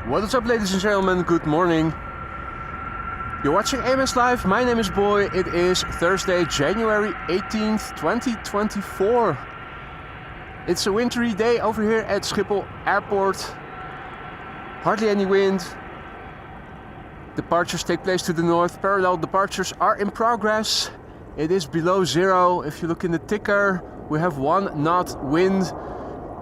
What is up, ladies and gentlemen? Good morning. You're watching AMS Live. My name is Boy. It is Thursday, January 18th, 2024. It's a wintry day over here at Schiphol Airport. Hardly any wind. Departures take place to the north. Parallel departures are in progress. It is below zero. If you look in the ticker, we have 1 knot wind.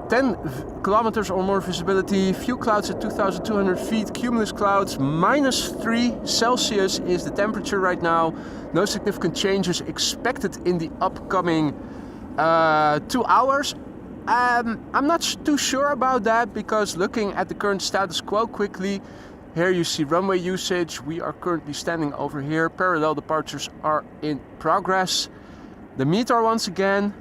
10 kilometers or more visibility, few clouds at 2,200 feet, cumulus clouds, -3 Celsius is the temperature right now. No significant changes expected in the upcoming 2 hours. I'm not too sure about that because looking at the current status quo quickly, here you see runway usage. We are currently standing over here. Parallel departures are in progress. The meter once again.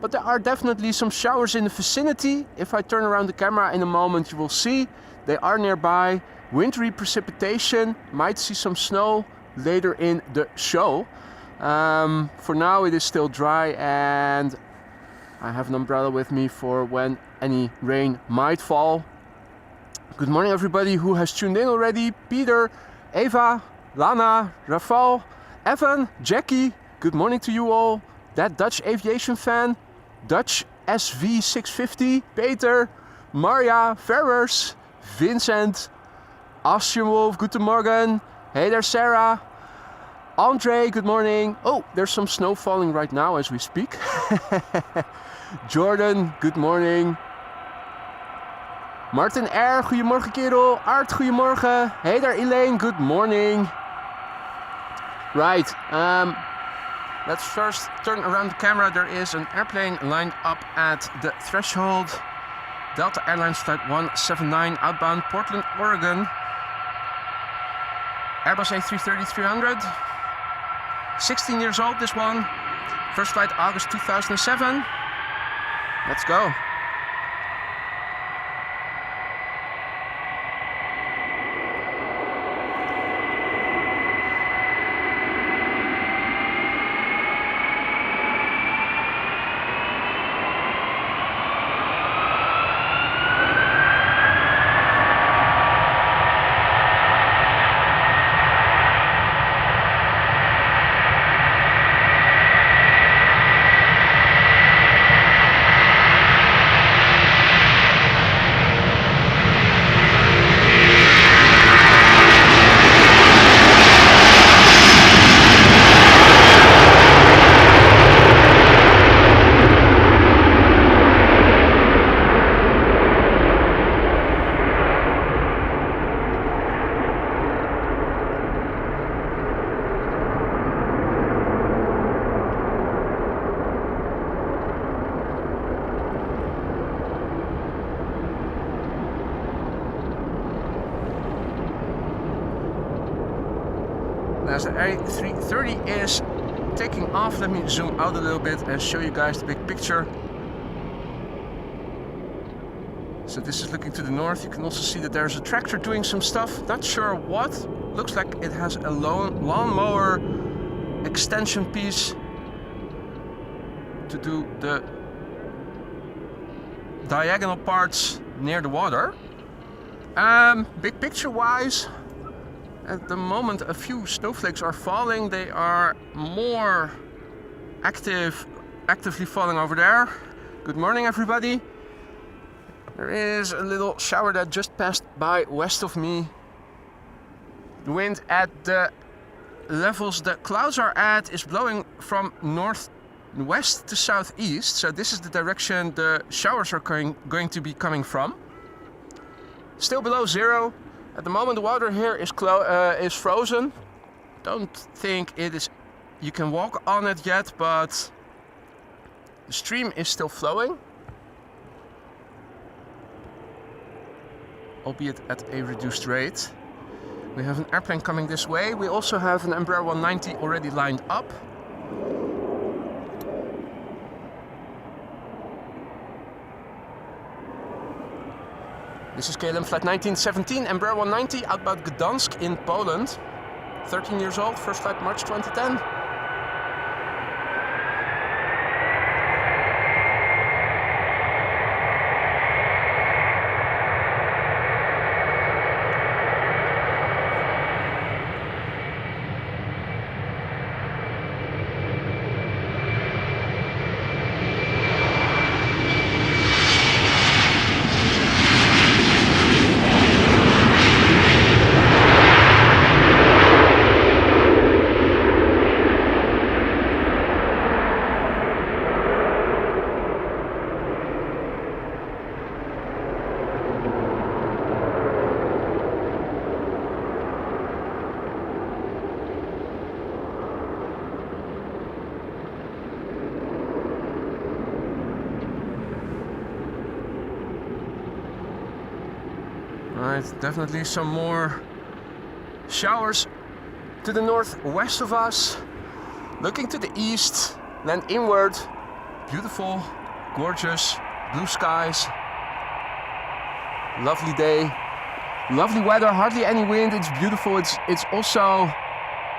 But there are definitely some showers in the vicinity. If I turn around the camera in a moment, you will see they are nearby. Wintry precipitation, might see some snow later in the show. For now it is still dry and I have an umbrella with me for when any rain might fall. Good morning everybody who has tuned in already. Peter, Eva, Lana, Rafal, Evan, Jackie, good morning to you all. That Dutch aviation fan, Dutch SV650, Peter, Maria, Ferrers, Vincent, Austrian Wolf, guten Morgen. Hey there Sarah, Andre, good morning. Oh, there's some snow falling right now as we speak. Jordan, good morning. Martin R, goedemorgen kerel. Art, goedemorgen. Hey there Elaine, good morning. Right, let's first turn around the camera. There is an airplane lined up at the threshold. Delta Airlines Flight 179 outbound Portland, Oregon. Airbus A330-300. 16 years old, this one. First flight August 2007. Let's go. As the A330 is taking off, let me zoom out a little bit and show you guys the big picture. So this is looking to the north. You can also see that there's a tractor doing some stuff. Not sure what. Looks like it has a lawnmower extension piece to do the diagonal parts near the water. Big picture wise, at the moment a few snowflakes are falling. They are more actively falling over there. Good morning everybody. There is a little shower that just passed by west of me. The wind at the levels the clouds are at is blowing from northwest to southeast. So this is the direction the showers are going to be coming from. Still below zero. At the moment the water here is frozen. Don't think it is, you can walk on it yet, but the stream is still flowing. Albeit at a reduced rate. We have an airplane coming this way. We also have an Embraer 190 already lined up. This is KLM flight 1917, Embraer 190, outbound Gdansk in Poland. 13 years old, first flight March 2010. Alright, definitely some more showers to the northwest of us. Looking to the east, then inward. Beautiful, gorgeous, blue skies. Lovely day. Lovely weather, hardly any wind. It's beautiful. It's also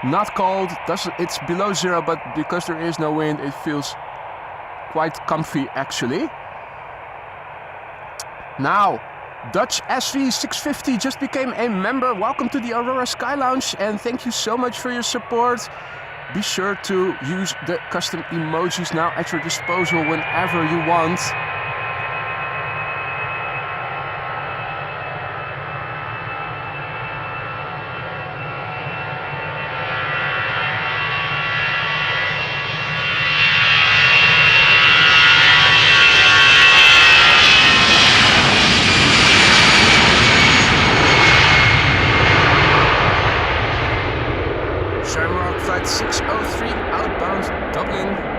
not cold. It's below zero, but because there is no wind, it feels quite comfy actually. Now, Dutch SV 650 just became a member. Welcome to the Aurora Sky Lounge and thank you so much for your support. Be sure to use the custom emojis now at your disposal whenever you want. Flight 603 outbound Dublin.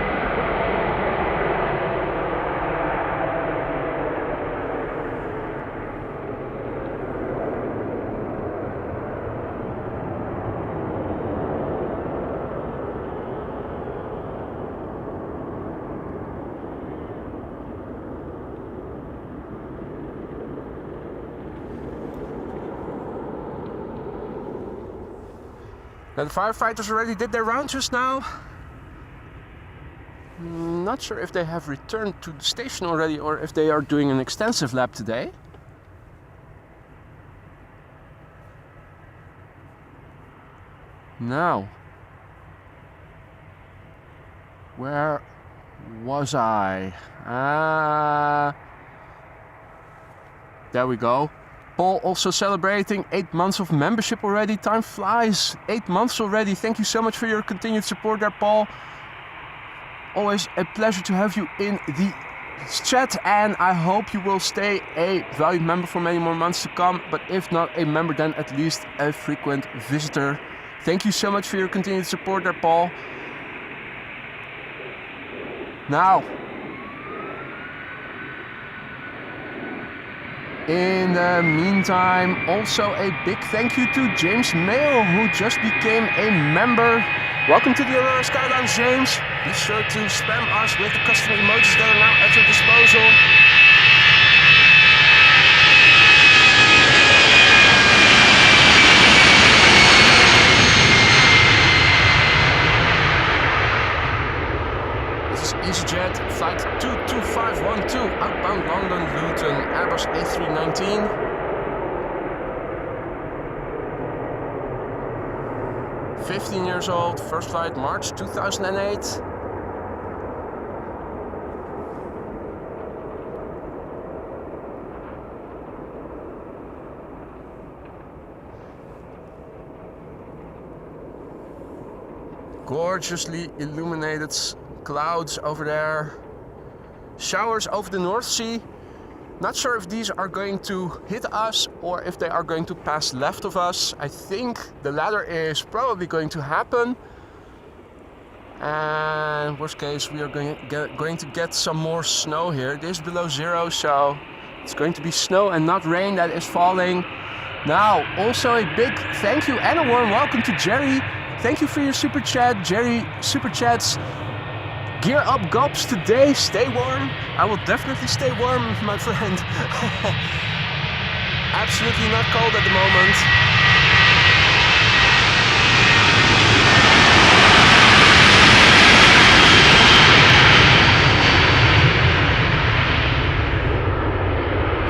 Now the firefighters already did their round just now. Not sure if they have returned to the station already or if they are doing an extensive lap today. Now, where was I? There we go. Paul also celebrating 8 months of membership already. Time flies. 8 months already. Thank you so much for your continued support there, Paul. Always a pleasure to have you in the chat, and I hope you will stay a valued member for many more months to come. But if not a member, then at least a frequent visitor. Thank you so much for your continued support there, Paul. Now, in the meantime, also a big thank you to James Mail, who just became a member. Welcome to the Aurora Sky Lounge, James. Be sure to spam us with the custom emojis that are now at your disposal. EasyJet flight 22512 outbound London Luton Airbus A319. "15 years old, first flight March 2008. Gorgeously illuminated clouds over there. Showers over the North Sea. Not sure if these are going to hit us or if they are going to pass left of us. I think the latter is probably going to happen. And worst case, we are going to get some more snow here. It is below zero, so it's going to be snow and not rain that is falling. Now, also a big thank you and a warm welcome to Jerry. Thank you for your super chat, Jerry. Super chats. Gear up, gobs, today. Stay warm. I will definitely stay warm, my friend. Absolutely not cold at the moment.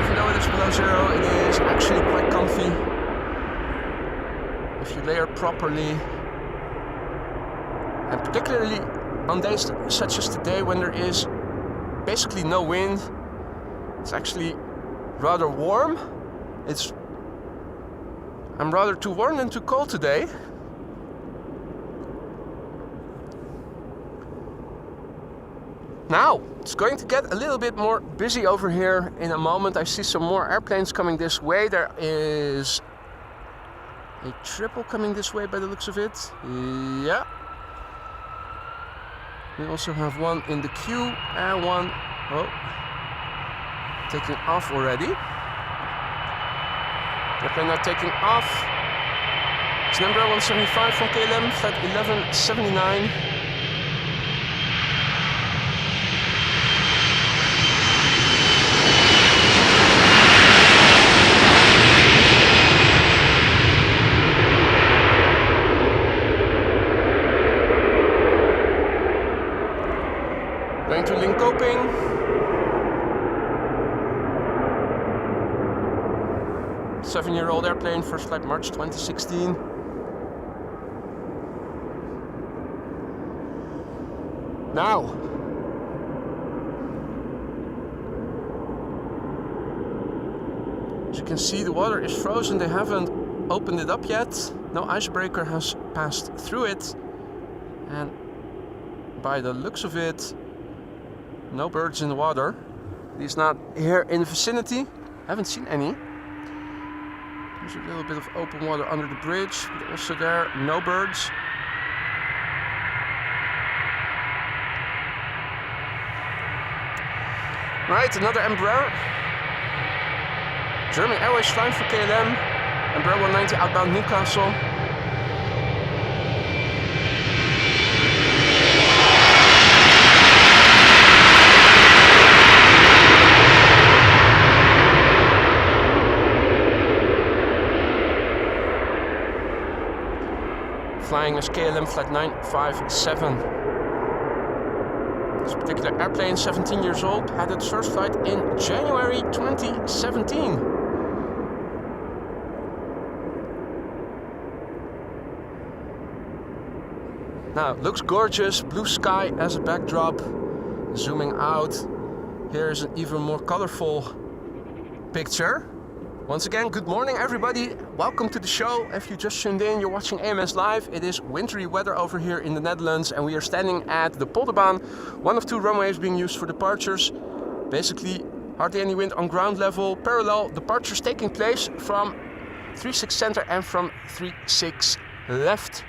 Even though it is below zero, it is actually quite comfy if you layer properly. And particularly on days such as today, when there is basically no wind, it's actually rather warm. I'm rather too warm than too cold today. Now, it's going to get a little bit more busy over here in a moment. I see some more airplanes coming this way. There is a triple coming this way by the looks of it. Yeah. We also have one in the queue and one, taking off already. Airplane now taking off. It's number 175 from KLM, flight 1179. Going to Linköping. 7-year-old airplane, first flight March 2016. Now, as you can see, the water is frozen. They haven't opened it up yet. No icebreaker has passed through it. And by the looks of it, no birds in the water. At least not here in the vicinity. Haven't seen any. There's a little bit of open water under the bridge, but also there, no birds. Right, another Embraer. German Airways flying for KLM. Embraer 190 outbound Newcastle. Flying as KLM flight 957. This particular airplane, 17 years old, had its first flight in January 2017. Now, it looks gorgeous, blue sky as a backdrop. Zooming out, here's an even more colorful picture. Once again, good morning everybody. Welcome to the show. If you just tuned in, you're watching AMS Live. It is wintry weather over here in the Netherlands and we are standing at the Polderbaan, one of two runways being used for departures. Basically, hardly any wind on ground level, parallel departures taking place from 36 center and from 36 left.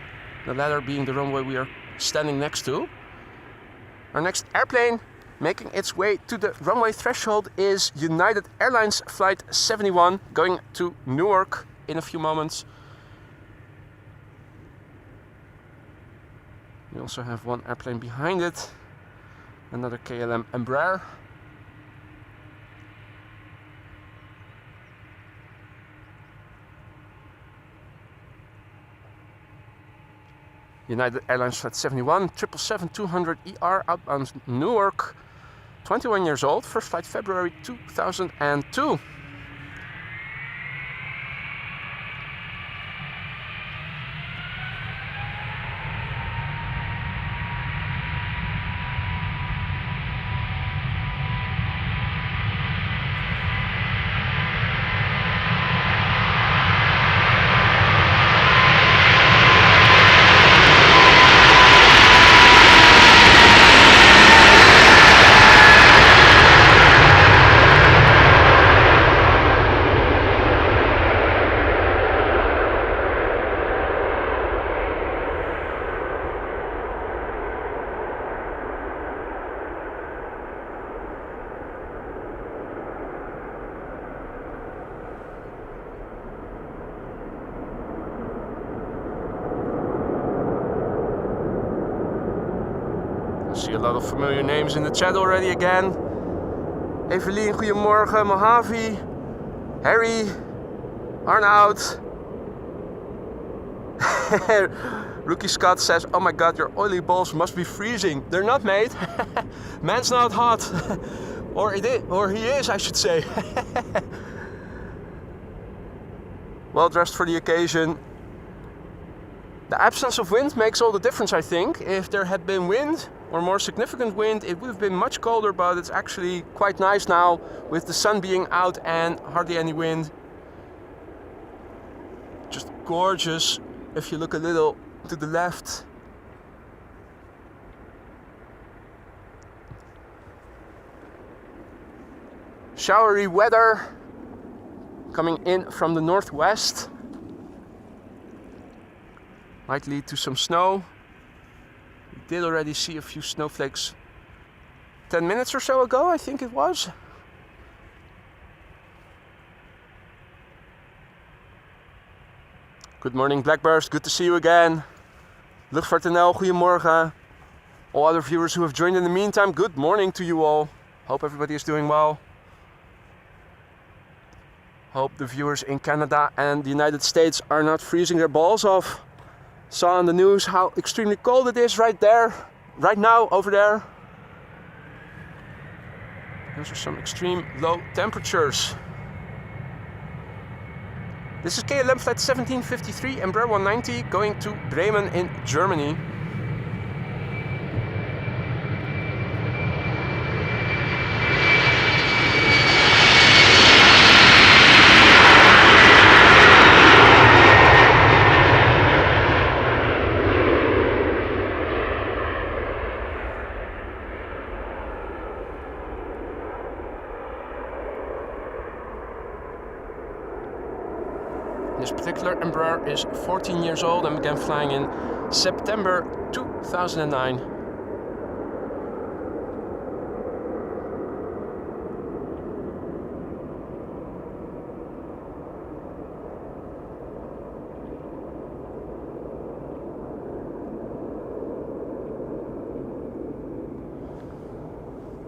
The latter being the runway we are standing next to. Our next airplane making its way to the runway threshold is United Airlines flight 71, going to Newark in a few moments. We also have one airplane behind it, another KLM Embraer. United Airlines flight 71, 777-200ER outbound Newark. 21 years old, first flight February 2002. I see a lot of familiar names in the chat already again. Evelien, goedemorgen. Mojave, Harry, Arnoud. Rookie Scott says, oh my god, your oily balls must be freezing. They're not, mate. Man's not hot. Or he is, I should say. Well dressed for the occasion. The absence of wind makes all the difference, I think. If there had been wind, or more significant wind, it would have been much colder, but it's actually quite nice now with the sun being out and hardly any wind. Just gorgeous if you look a little to the left. Showery weather coming in from the northwest. Might lead to some snow. We did already see a few snowflakes 10 minutes or so ago, I think it was. Good morning Blackburst, good to see you again. Luchtvaartnl, goedemorgen. All other viewers who have joined in the meantime, good morning to you all. Hope everybody is doing well. Hope the viewers in Canada and the United States are not freezing their balls off. Saw on the news how extremely cold it is right there, right now over there. Those are some extreme low temperatures. This is KLM flight 1753, Embraer 190, going to Bremen in Germany. This particular Embraer is 14 years old and began flying in September 2009.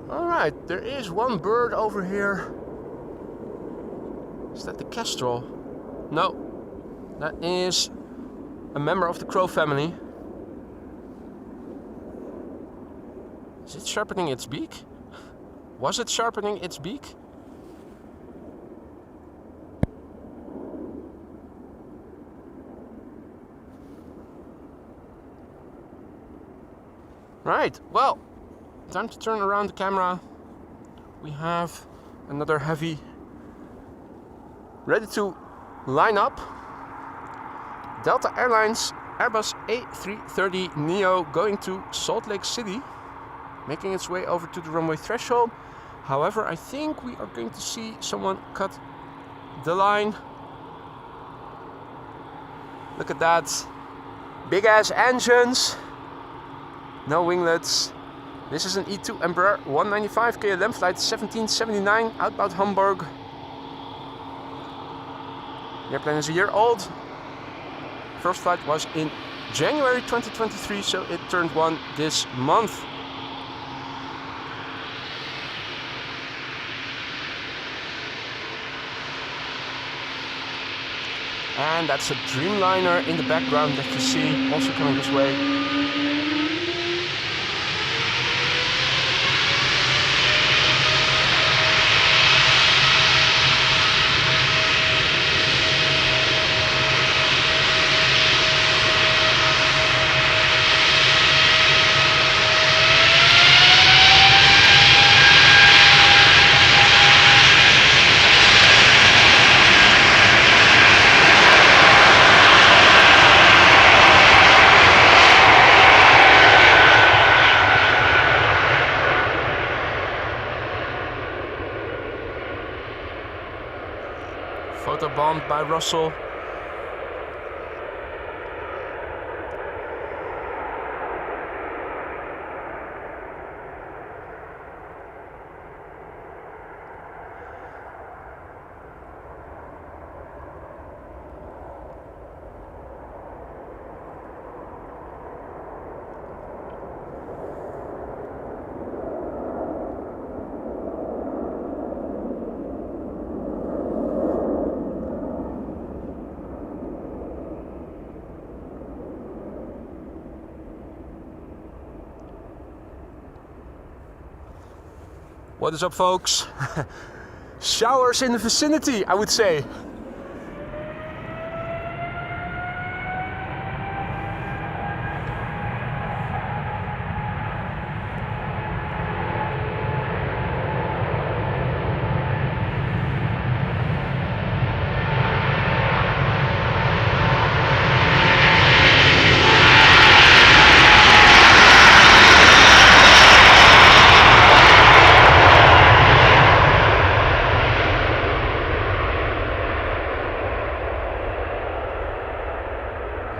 Alright, there is one bird over here. Is that the kestrel? No, that is a member of the crow family. Is it sharpening its beak? Was it sharpening its beak? Right, well, time to turn around the camera. We have another heavy ready to line up. Delta Airlines Airbus A330neo going to Salt Lake City, making its way over to the runway threshold. However, I think we are going to see someone cut the line. Look at that. Big ass engines. No winglets. This is an E2 Embraer 195 KLM flight 1779 outbound Hamburg. The airplane is a year old. First flight was in January 2023, so it turned one this month. And that's a Dreamliner in the background that you see, also coming this way. Photobombed by Russell. What is up, folks? Showers in the vicinity, I would say.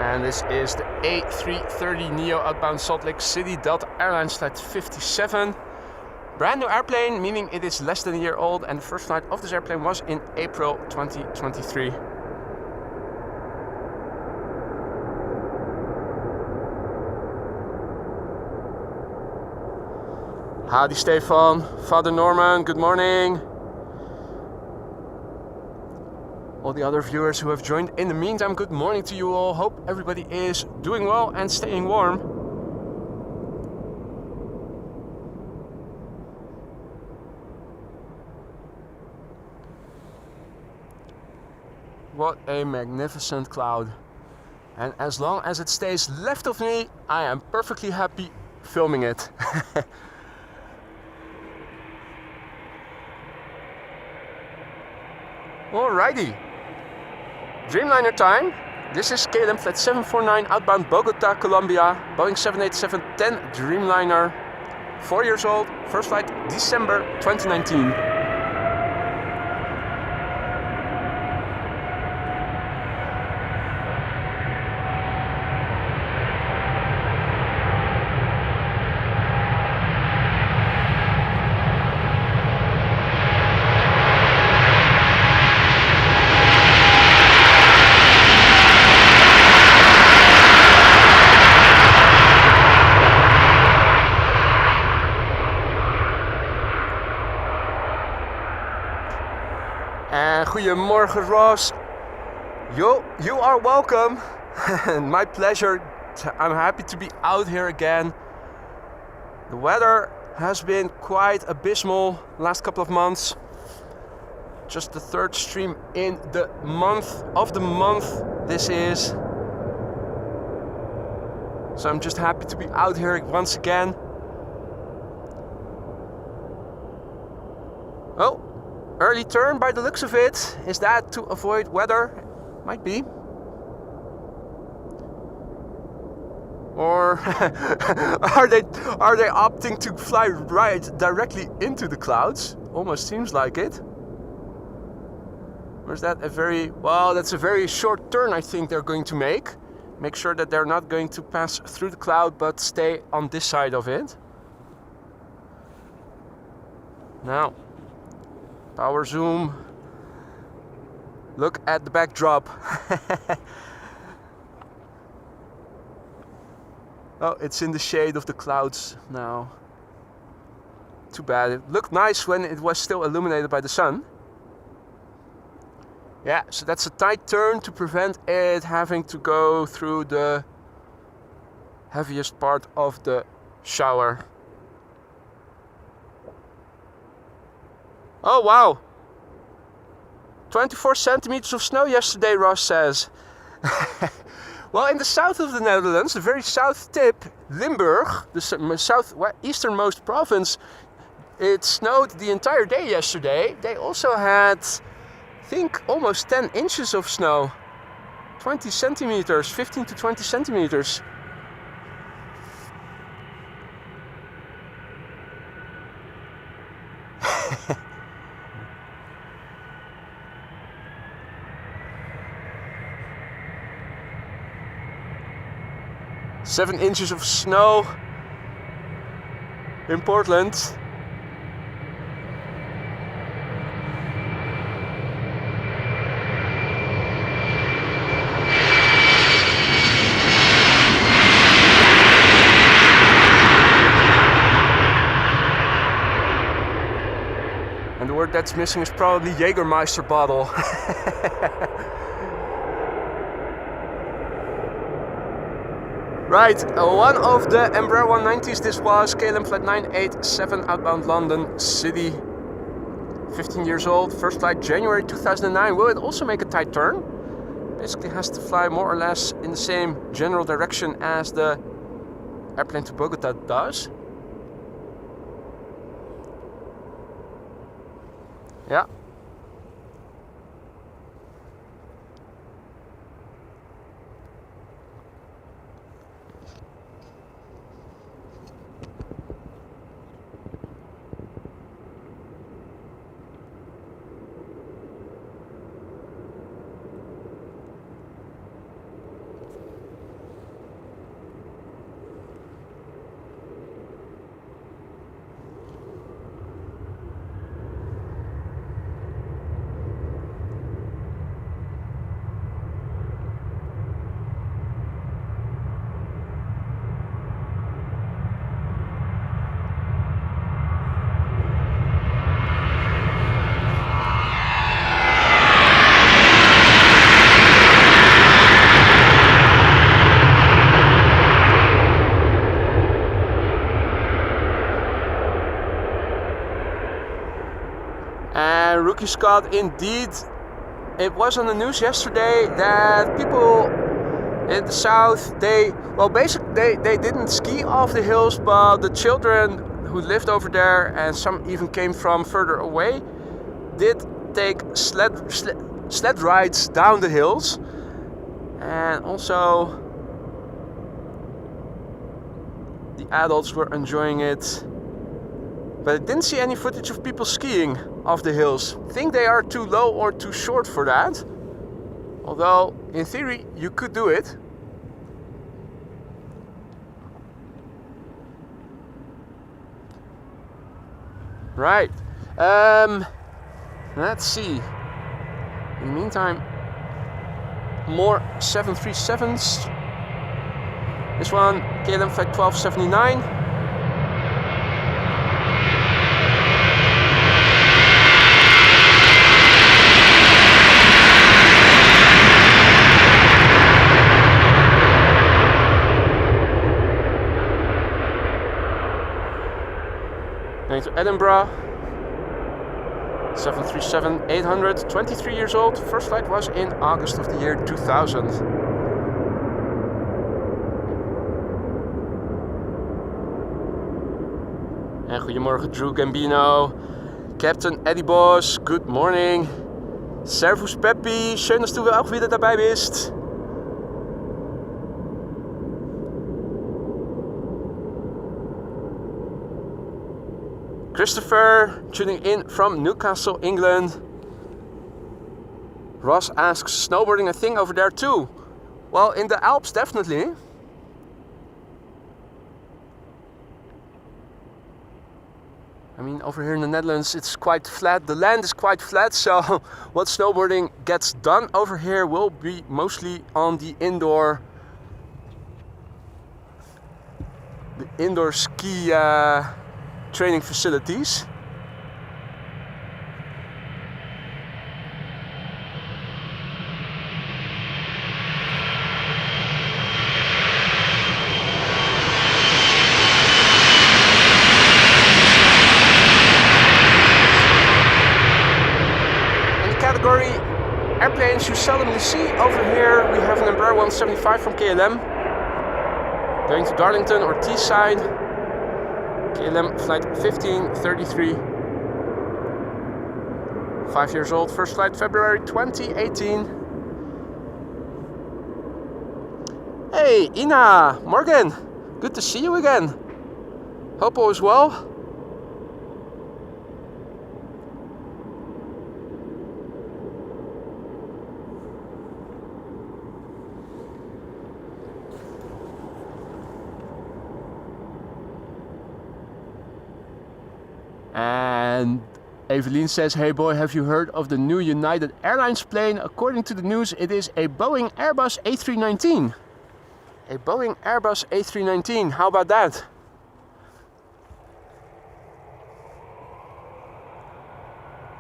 And this is the A330neo outbound Salt Lake City, Delta Airlines flight 57. Brand new airplane, meaning it is less than a year old, and the first flight of this airplane was in April 2023. Howdy Stefan, Father Norman, good morning. All the other viewers who have joined in the meantime, good morning to you all. Hope everybody is doing well and staying warm. What a magnificent cloud. And as long as it stays left of me, I am perfectly happy filming it. Alrighty. Dreamliner time. This is KLM Flight 749 outbound Bogota, Colombia. Boeing 787-10 Dreamliner. 4 years old. First flight December 2019. Goedemorgen Ross. You are welcome. My pleasure. I'm happy to be out here again. The weather has been quite abysmal last couple of months. Just the third stream in the month this is. So I'm just happy to be out here once again. Oh. Early turn by the looks of it. Is that to avoid weather? Might be. Or are they opting to fly right directly into the clouds? Almost seems like it. Or is that that's a very short turn I think they're going to make. Make sure that they're not going to pass through the cloud but stay on this side of it. Now. Power zoom. Look at the backdrop. Oh, it's in the shade of the clouds now. Too bad. It looked nice when it was still illuminated by the sun. Yeah, so that's a tight turn to prevent it having to go through the heaviest part of the shower. Oh wow, 24 centimeters of snow yesterday, Ross says. Well, in the south of the Netherlands, the very south tip, Limburg, the southeasternmost province, it snowed the entire day yesterday. They also had, I think, almost 10 inches of snow. 20 centimeters, 15 to 20 centimeters. Seven inches of snow in Portland. And the word that's missing is probably Jägermeister bottle. Right, one of the Embraer 190s this was, KLM Flight 987 outbound London City. 15 years old, first flight January 2009. Will it also make a tight turn? Basically has to fly more or less in the same general direction as the airplane to Bogota does. Yeah. And Rookie Scott, indeed, it was on the news yesterday that people in the south, they didn't ski off the hills, but the children who lived over there, and some even came from further away, did take sled rides down the hills. And also the adults were enjoying it, but I didn't see any footage of people skiing off the hills. I think they are too low or too short for that, although in theory you could do it. Right, let's see. In the meantime, more 737s. This one, KLM flight 1279. Going to Edinburgh. 737-800, 23 years old. First flight was in August of the year 2000. En goedemorgen Drew Gambino, Captain Eddie Boss, good morning. Servus Peppi, schön, dass du auch wieder dabei bist. Christopher, tuning in from Newcastle, England. Ross asks, snowboarding a thing over there too? Well, in the Alps, definitely. I mean, over here in the Netherlands, it's quite flat. The land is quite flat, so what snowboarding gets done over here will be mostly on the indoor ski training facilities. Category airplanes you seldomly see over here, we have an Embraer 175 from KLM going to Darlington or Teesside. KLM flight 1533, 5 years old, first flight February 2018. Hey Ina, Morgan, good to see you again. Hope all is well. And Evelyn says, hey boy, have you heard of the new United Airlines plane? According to the news, it is a Boeing Airbus A319. A Boeing Airbus A319, how about that?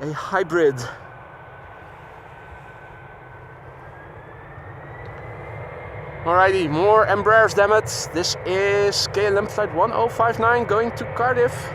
A hybrid. Alrighty, more Embraers, damn it. This is KLM flight 1059 going to Cardiff.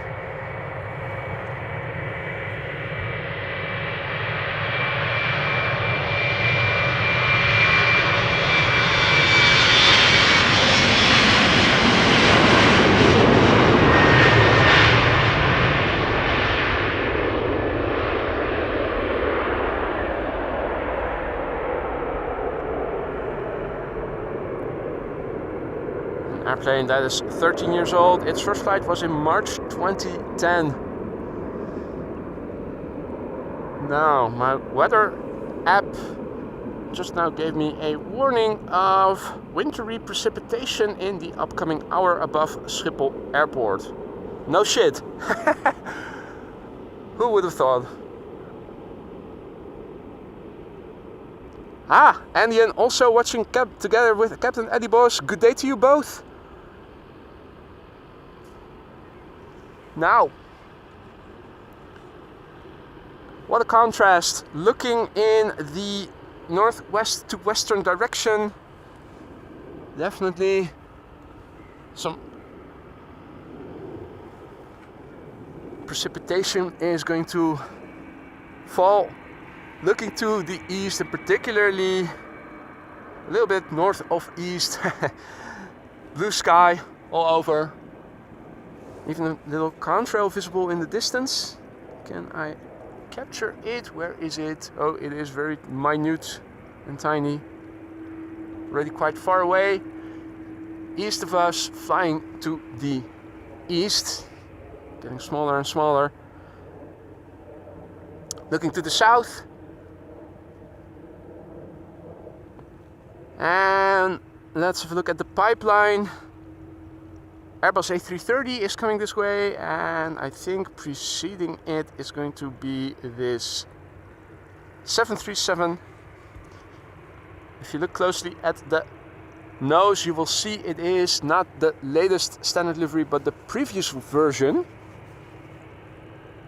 Airplane that is 13 years old. Its first flight was in March 2010. Now, my weather app just now gave me a warning of wintry precipitation in the upcoming hour above Schiphol Airport. No shit. Who would have thought? Ah, Andian also watching together with Captain Eddie Boss. Good day to you both. Now, what a contrast. Looking in the northwest to western direction, definitely some precipitation is going to fall. Looking to the east and particularly a little bit north of east. Blue sky all over. Even a little contrail visible in the distance. Can I capture it? Where is it? Oh, it is very minute and tiny. Already quite far away. East of us, flying to the east. Getting smaller and smaller. Looking to the south. And let's have a look at the pipeline. Airbus A330 is coming this way, and I think preceding it is going to be this 737. If you look closely at the nose, you will see it is not the latest standard livery, but the previous version,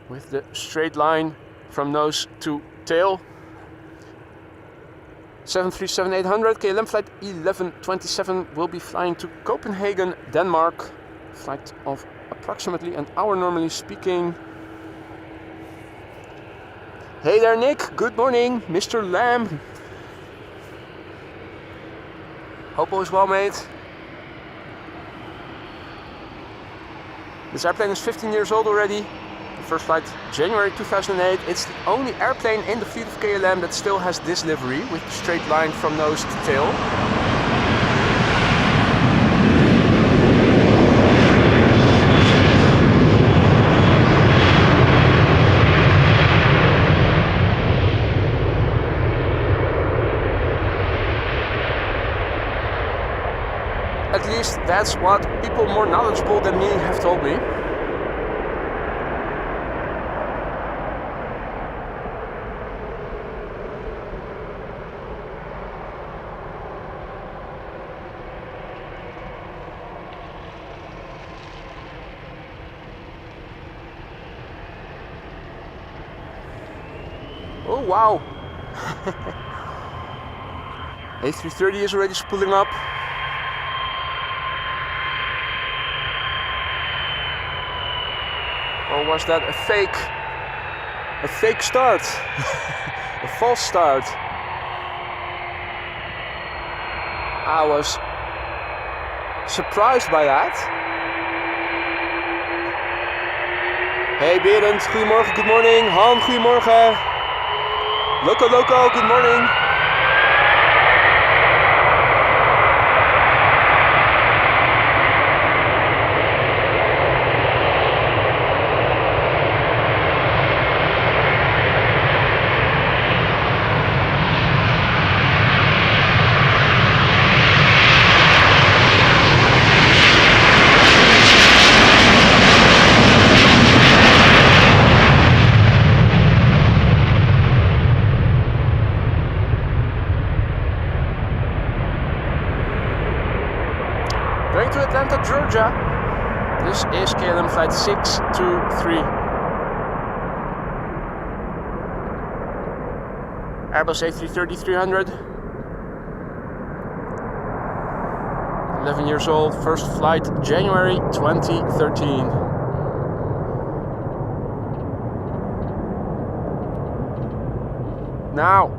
with the straight line from nose to tail. 737-800 KLM flight 1127 will be flying to Copenhagen, Denmark. Flight of approximately an hour normally speaking. Hey there, Nick. Good morning, Mr. Lamb. Hope all is well, mate. This airplane is 15 years old already. The first flight January 2008. It's the only airplane in the fleet of KLM that still has this livery with the straight line from nose to tail. At least that's what people more knowledgeable than me have told me. Oh wow! A330 is already spooling up. Or was that a fake start? A false start. I was surprised by that. Hey Berend, goedemorgen, good morning. Han, goedemorgen. Loco, good morning. Going to Atlanta, Georgia. This is KLM flight 623. Airbus A330-300. 11 years old, first flight January 2013. Now,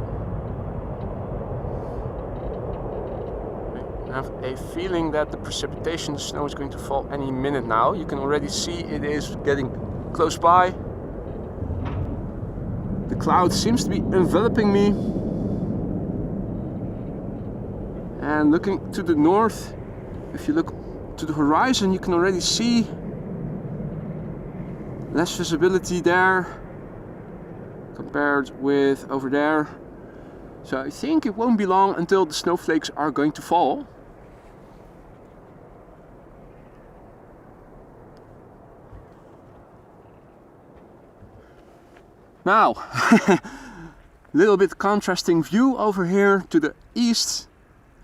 I have a feeling that the precipitation, the snow is going to fall any minute now. You can already see it is getting close by. The cloud seems to be enveloping me. And looking to the north, if you look to the horizon, you can already see less visibility there compared with over there. So I think it won't be long until the snowflakes are going to fall. Now, little bit contrasting view over here to the east.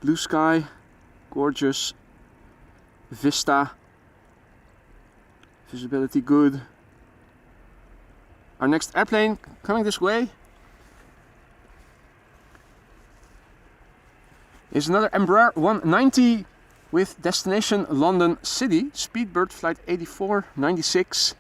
Blue sky, gorgeous vista, visibility good. Our next airplane coming this way is another Embraer 190 with destination London City, Speedbird flight 8496.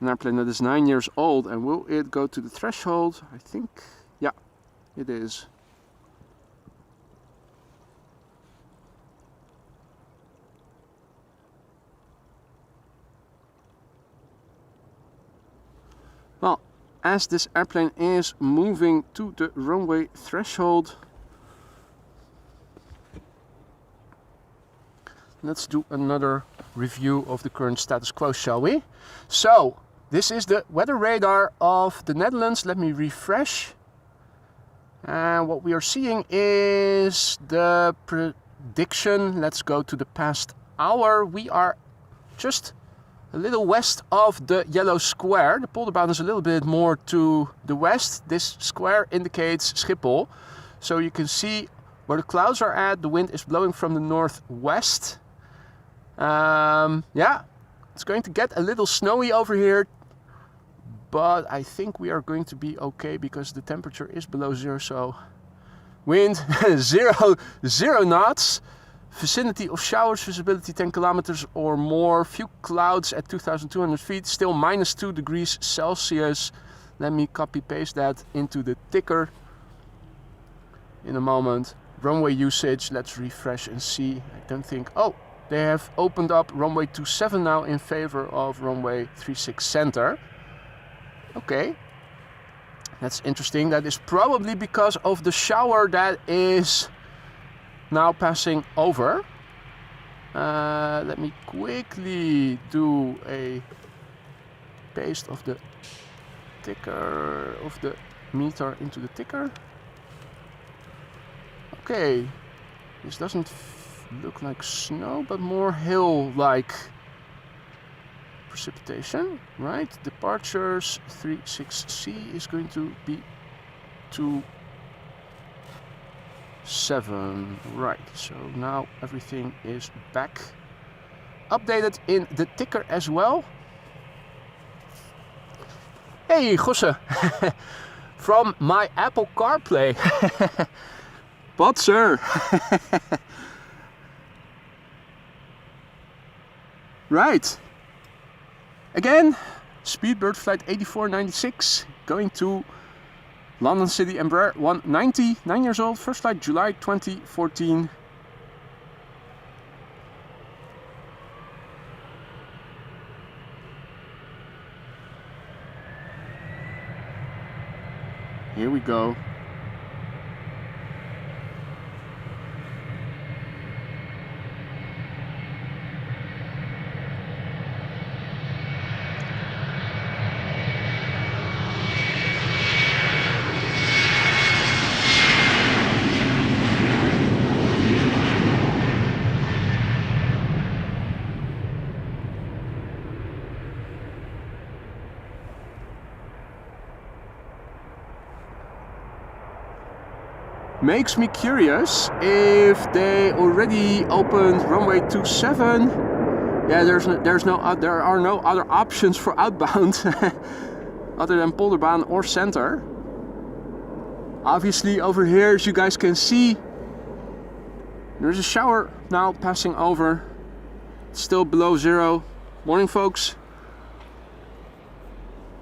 an airplane that is 9 years old, and will it go to the threshold? I think, yeah, it is. Well, as this airplane is moving to the runway threshold, let's do another review of the current status quo, shall we? So, this is the weather radar of the Netherlands. Let me refresh. And what we are seeing is the prediction. Let's go to the past hour. We are just a little west of the yellow square. The polderbaan is a little bit more to the west. This square indicates Schiphol. So you can see where the clouds are at. The wind is blowing from the northwest. Yeah, it's going to get a little snowy over here, but I think we are going to be okay because the temperature is below zero. So wind zero knots, vicinity of showers, visibility 10 kilometers or more, few clouds at 2,200 feet, still -2 degrees Celsius. Let me copy paste that into the ticker in a moment. Runway usage, let's refresh and see. I don't think, oh, they have opened up runway 27 now in favor of runway 36 center. Okay, that's interesting. That is probably because of the shower that is now passing over. Let me quickly do a paste of the ticker, of the meter into the ticker. Okay, this doesn't look like snow, but more hail-like precipitation, right? Departures 36C is going to be 27, right? So now everything is back updated in the ticker as well. Hey, Gosse, from my Apple CarPlay. What, sir? Right. Again, Speedbird flight 8496 going to London City Embraer 190, 9 years old, first flight July 2014. Here we go. Makes me curious if they already opened runway 27. Yeah, there are no other options for outbound other than polderbaan or center. Obviously over here, as you guys can see, there's a shower now passing over. It's still below zero. Morning, folks.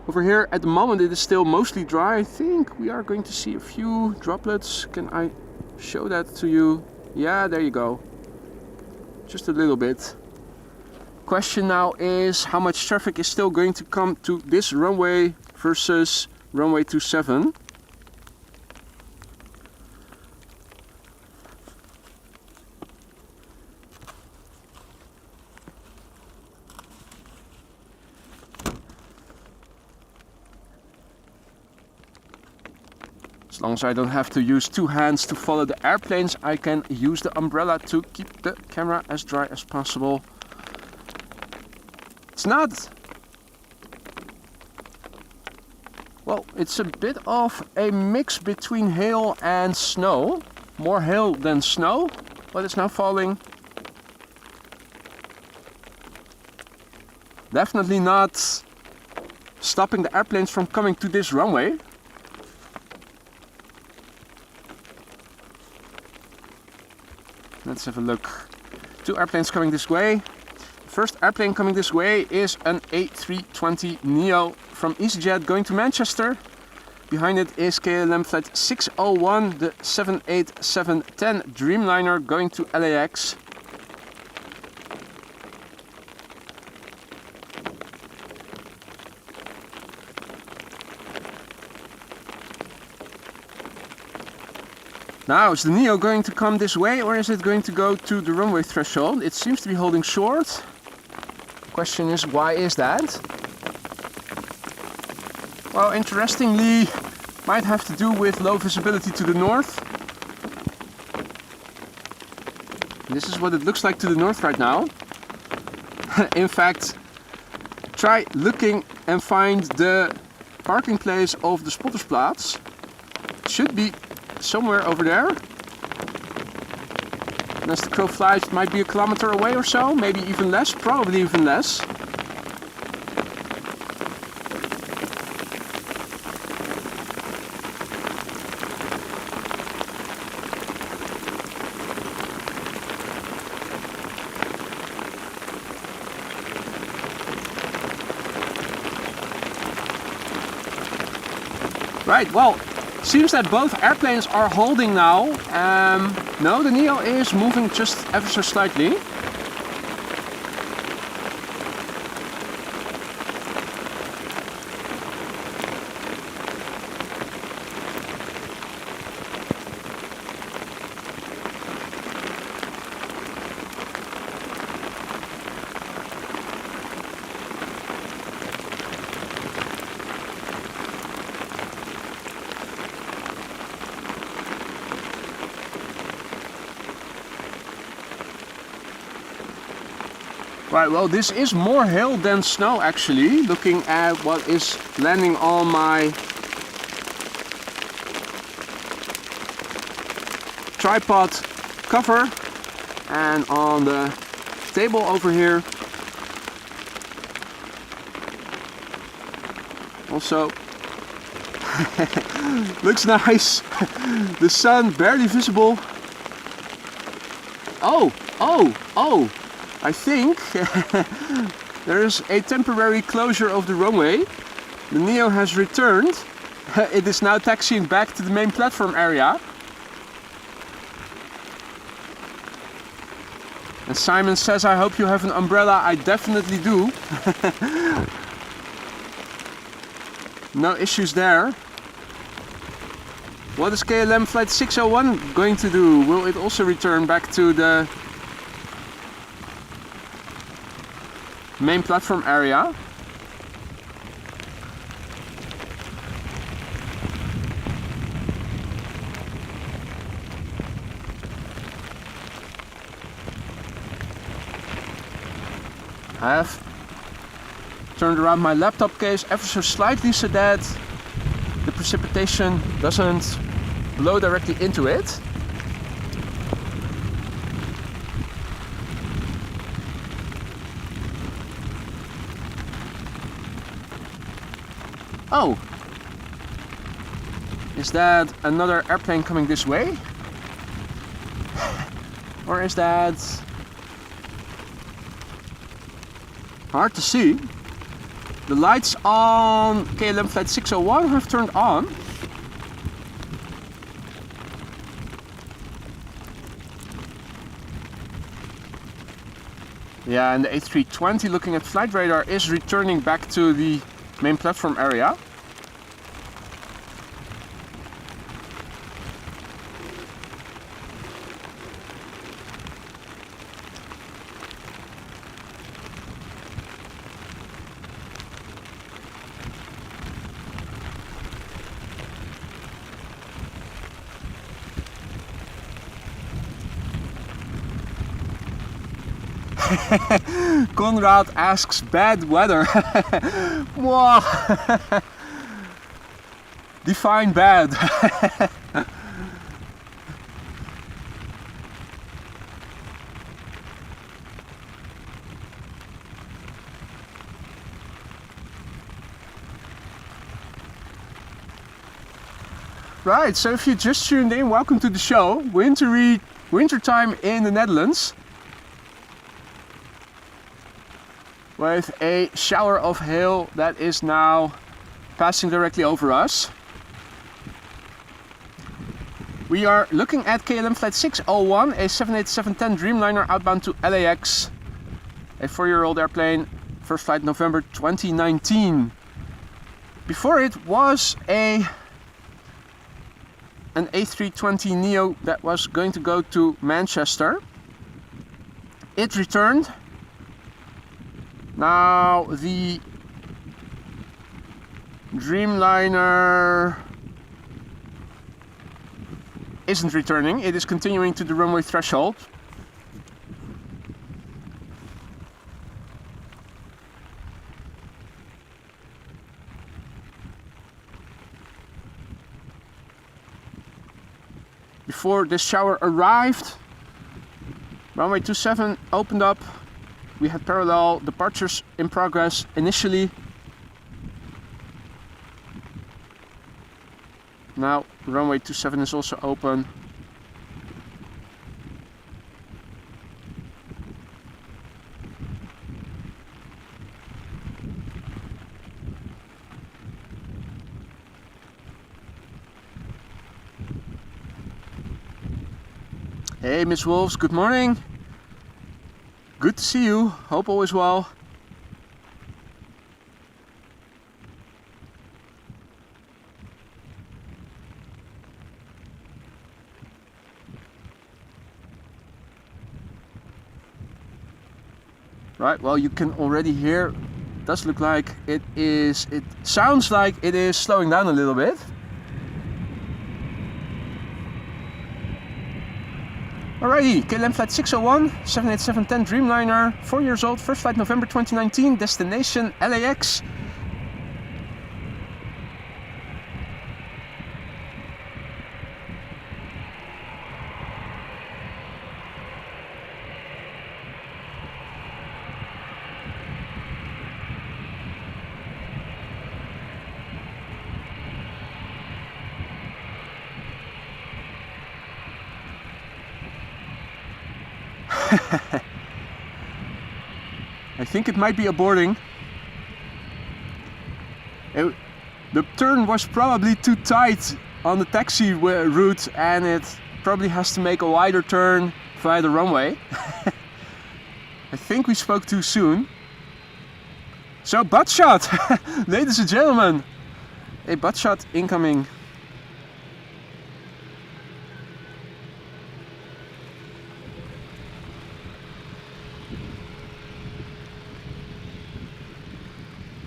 Over here at the moment it is still mostly dry. I think we are going to see a few droplets. Can I show that to you? Yeah, there you go. Just a little bit. Question now is how much traffic is still going to come to this runway versus runway 27. As long as I don't have to use two hands to follow the airplanes, I can use the umbrella to keep the camera as dry as possible. It's not... Well, it's a bit of a mix between hail and snow. More hail than snow, but it's now falling. Definitely not stopping the airplanes from coming to this runway. Let's have a look. Two airplanes coming this way. First airplane coming this way is an A320neo from EasyJet going to Manchester. Behind it is KLM flight 601, the 787-10 Dreamliner going to LAX. Now, is the Neo going to come this way or is it going to go to the runway threshold? It seems to be holding short. Question is, why is that? Well, interestingly, might have to do with low visibility to the north. This is what it looks like to the north right now. In fact, try looking and find the parking place of the Spottersplaats. It should be somewhere over there. And as the crow flies, it might be a kilometer away or so, maybe even less, probably even less. Right, well, seems that both airplanes are holding now. No, the Neo is moving just ever so slightly. Right, well, this is more hail than snow actually, looking at what is landing on my tripod cover and on the table over here. Also, looks nice. The sun barely visible. Oh! I think there is a temporary closure of the runway. The Neo has returned. It is now taxiing back to the main platform area. And Simon says, I hope you have an umbrella. I definitely do. No issues there. What is KLM flight 601 going to do? Will it also return back to the main platform area? I have turned around my laptop case ever so slightly so that the precipitation doesn't blow directly into it. Oh, is that another airplane coming this way? Or is that hard to see? The lights on KLM flight 601 have turned on. Yeah, and the A320, looking at flight radar, is returning back to the main platform area. Conrad asks, bad weather. Wow. Define bad. Right, so if you just tuned in, welcome to the show. Winter time in the Netherlands. with a shower of hail that is now passing directly over us. We are looking at KLM flight 601, a 787-10 Dreamliner outbound to LAX, a 4-year-old airplane, first flight November 2019. Before it was an A320neo that was going to go to Manchester. It returned. Now the Dreamliner isn't returning, it is continuing to the runway threshold. Before this shower arrived, runway 27 opened up. We had parallel departures in progress initially. Now runway 27 is also open. Hey Miss Wolves, good morning. Good to see you. Hope all is well. Right, well, you can already hear, it does look like it sounds like it is slowing down a little bit. Alrighty, KLM flight 601, 787-10 Dreamliner, 4 years old, first flight November 2019, destination LAX. I think it might be aborting. The turn was probably too tight on the taxi route and it probably has to make a wider turn via the runway. I think we spoke too soon. So butt shot, ladies and gentlemen, a butt shot incoming.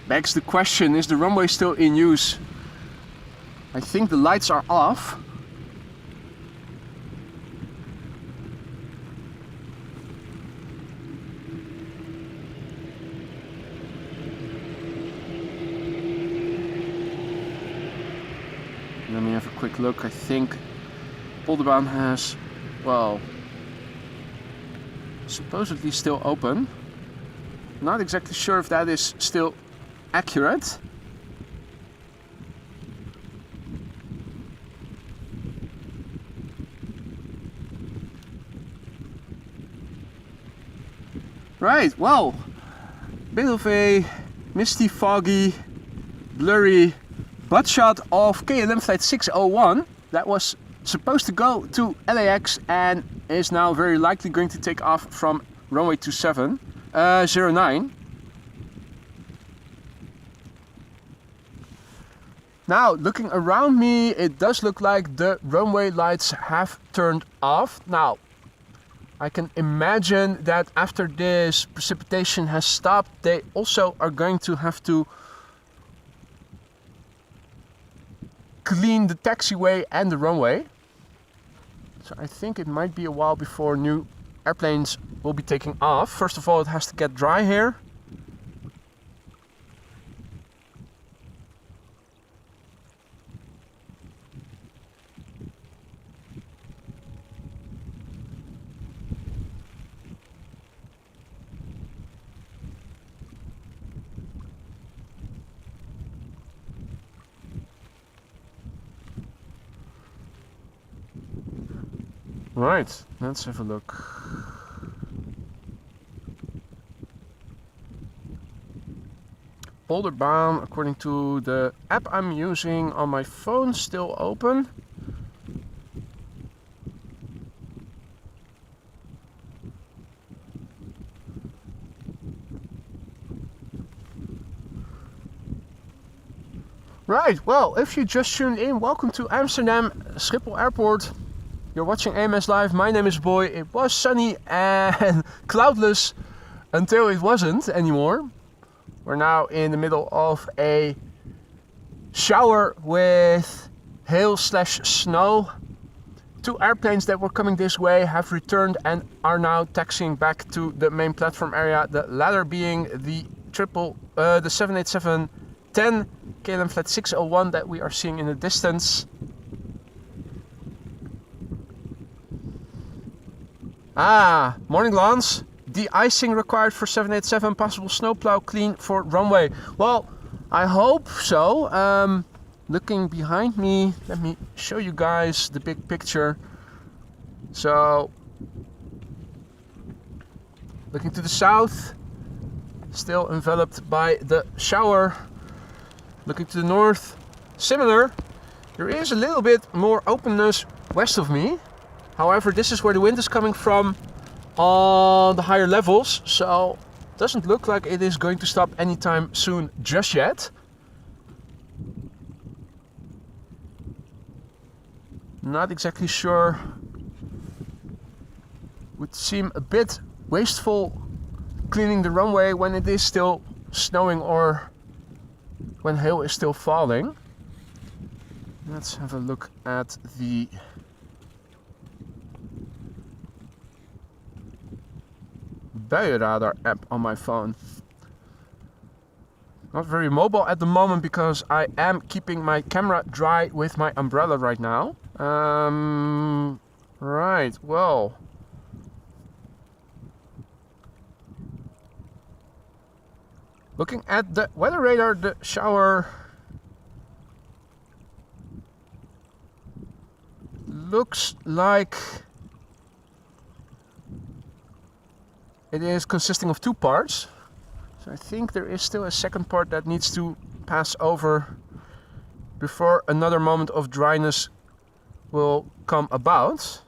Begs the question, is the runway still in use? I think the lights are off. Let me have a quick look. I think Polderbaan has, well, supposedly still open. Not exactly sure if that is still accurate. Right, well, bit of a misty, foggy, blurry butt shot of KLM flight 601 that was supposed to go to LAX and is now very likely going to take off from runway 27, 09. Now, looking around me, it does look like the runway lights have turned off. Now, I can imagine that after this precipitation has stopped, they also are going to have to clean the taxiway and the runway. So I think it might be a while before new airplanes will be taking off. First of all, it has to get dry here. Right, let's have a look. Polderbaan, according to the app I'm using on my phone, still open. Right, well, if you just tuned in, welcome to Amsterdam Schiphol Airport. You're watching AMS Live. My name is Boy. It was sunny and cloudless until it wasn't anymore. We're now in the middle of a shower with hail/snow. 2 airplanes that were coming this way have returned and are now taxiing back to the main platform area. The latter being the 787-10 KLM Flight 601 that we are seeing in the distance. Morning, Lance. De-icing required for 787, possible snowplow clean for runway. Well, I hope so. Looking behind me, let me show you guys the big picture. So, looking to the south, still enveloped by the shower. Looking to the north, similar. There is a little bit more openness west of me. However, this is where the wind is coming from on the higher levels, so doesn't look like it is going to stop anytime soon just yet. Not exactly sure. Would seem a bit wasteful cleaning the runway when it is still snowing or when hail is still falling. Let's have a look at the radar app on my phone. Not very mobile at the moment because I am keeping my camera dry with my umbrella right now. Right, well. Looking at the weather radar, the shower looks like it is consisting of 2 parts. So I think there is still a second part that needs to pass over before another moment of dryness will come about.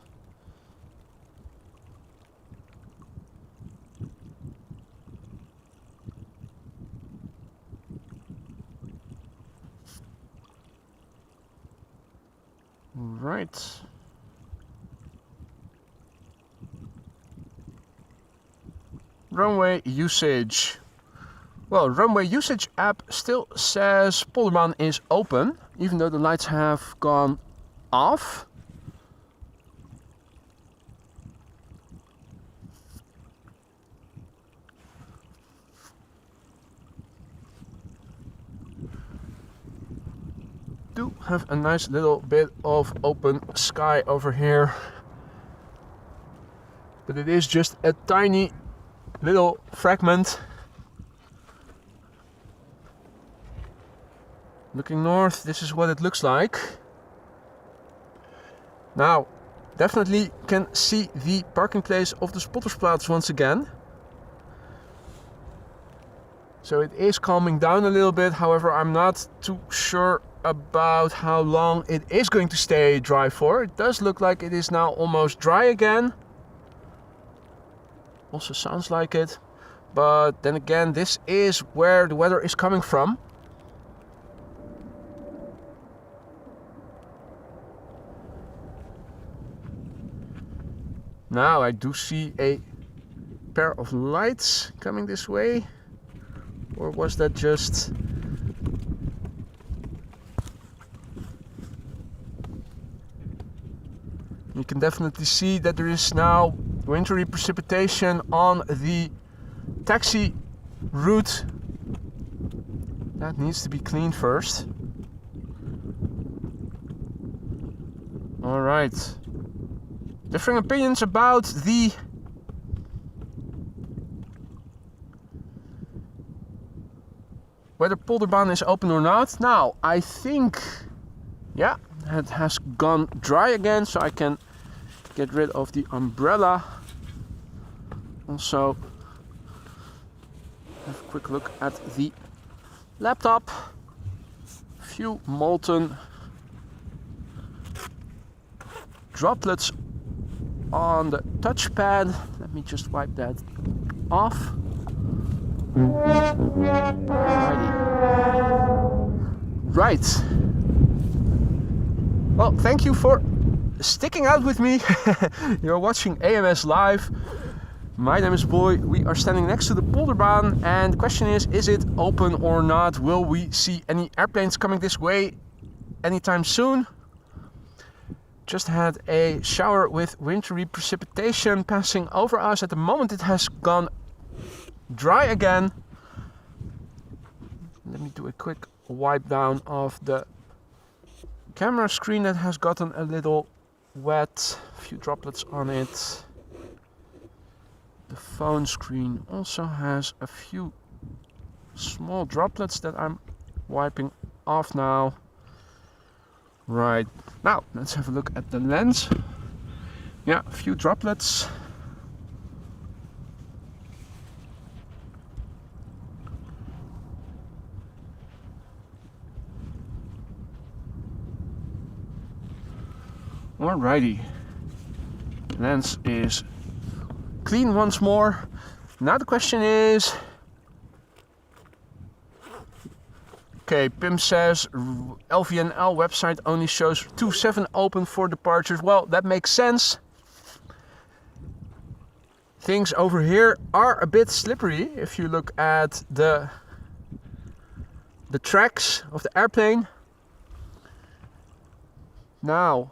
Right. Runway usage. Well, runway usage app still says Polderbaan is open, even though the lights have gone off. Do have a nice little bit of open sky over here, but it is just a tiny little fragment. Looking north, this is what it looks like. Now, definitely can see the parking place of the Spottersplaats once again. So it is calming down a little bit. However, I'm not too sure about how long it is going to stay dry for. It does look like it is now almost dry again. Also sounds like it. But then again, this is where the weather is coming from. Now I do see a pair of lights coming this way. Or was that just... You can definitely see that there is now wintry precipitation on the taxi route. That needs to be cleaned first. Alright. Differing opinions about the whether Polderbaan is open or not. Now, I think, yeah, it has gone dry again, so I can get rid of the umbrella. Also, have a quick look at the laptop. Few molten droplets on the touchpad. Let me just wipe that off. Alrighty. Right. Well, thank you for sticking out with me. You're watching AMS Live. My name is Boy. We are standing next to the Polderbaan, and the question is it open or not? Will we see any airplanes coming this way anytime soon? Just had a shower with wintry precipitation passing over us. At the moment it has gone dry again. Let me do a quick wipe down of the camera screen that has gotten a little wet. A few droplets on it. The phone screen also has a few small droplets that I'm wiping off now. Right, now let's have a look at the lens. Yeah, a few droplets. Alrighty, lens is clean once more. Now the question is, okay, Pim says LVNL website only shows 27 open for departures. Well, that makes sense. Things over here are a bit slippery if you look at the tracks of the airplane. Now,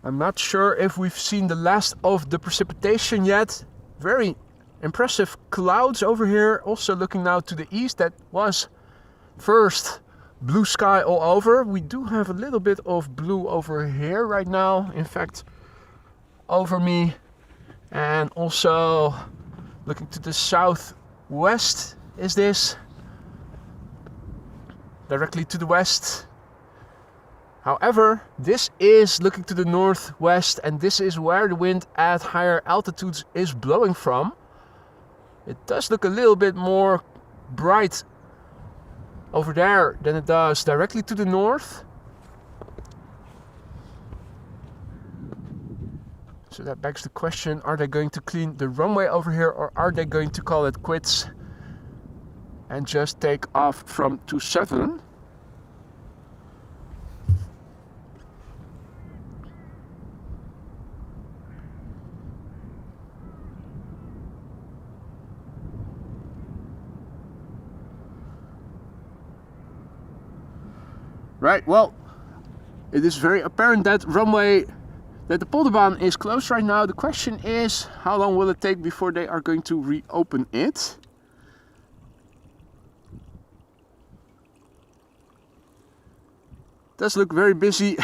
I'm not sure if we've seen the last of the precipitation yet. Very impressive clouds over here. Also looking now to the east, that was first blue sky all over. We do have a little bit of blue over here right now. In fact, over me. And also looking to the southwest is this. Directly to the west. However, this is looking to the northwest, and this is where the wind at higher altitudes is blowing from. It does look a little bit more bright over there than it does directly to the north. So that begs the question, are they going to clean the runway over here, or are they going to call it quits and just take off from 27? Right, well, it is very apparent that the Polderbaan is closed right now. The question is, how long will it take before they are going to reopen it? Does look very busy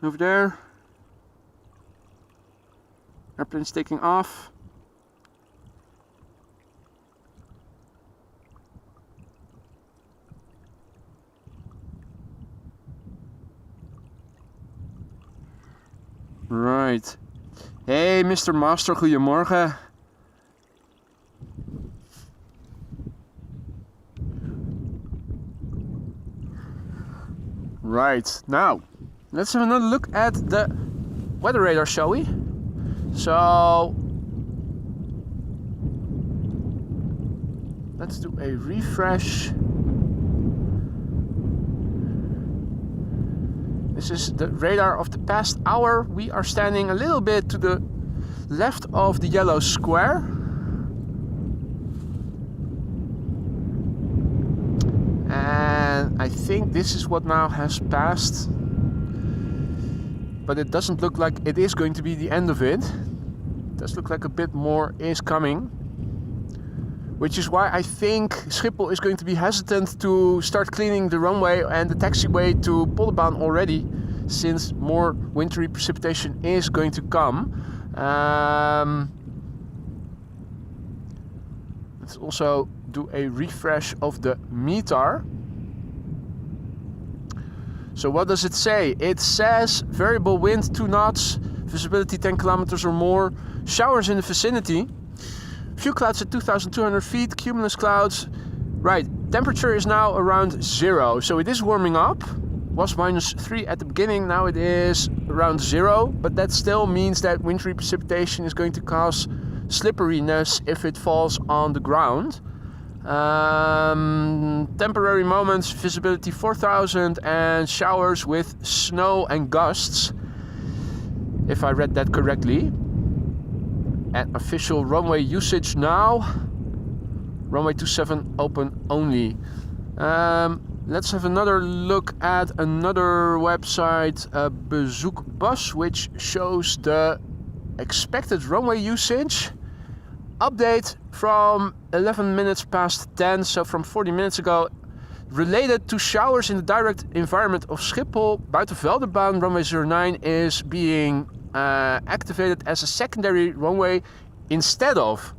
over there. Airplanes taking off. Right. Hey, Mr. Master, goedemorgen. Right, now, let's have another look at the weather radar, shall we? So, let's do a refresh. This is the radar of the past hour. We are standing a little bit to the left of the yellow square. And I think this is what now has passed. But it doesn't look like it is going to be the end of it. It does look like a bit more is coming. Which is why I think Schiphol is going to be hesitant to start cleaning the runway and the taxiway to Polderbaan already, since more wintry precipitation is going to come. Let's also do a refresh of the METAR. So what does it say? It says variable wind 2 knots, visibility 10 kilometers or more, showers in the vicinity. Few clouds at 2,200 feet, cumulus clouds. Right, temperature is now around 0, so it is warming up. Was -3 at the beginning, now it is around 0, but that still means that wintry precipitation is going to cause slipperiness if it falls on the ground. Temporary moments, visibility 4,000, and showers with snow and gusts, if I read that correctly. And official runway usage now. Runway 27 open only. Let's have another look at another website, Bezoek Bus, which shows the expected runway usage. Update from 11 minutes past 10, so from 40 minutes ago. Related to showers in the direct environment of Schiphol, Buitenvelderbaan runway 09 is being activated as a secondary runway instead of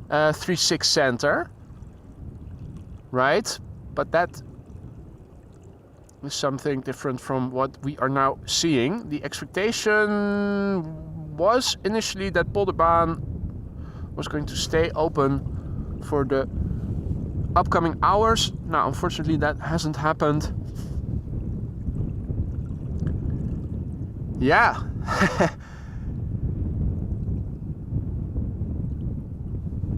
36 center. Right, but that is something different from what we are now seeing. The expectation was initially that Polderbaan was going to stay open for the upcoming hours. Now, unfortunately, that hasn't happened. Yeah.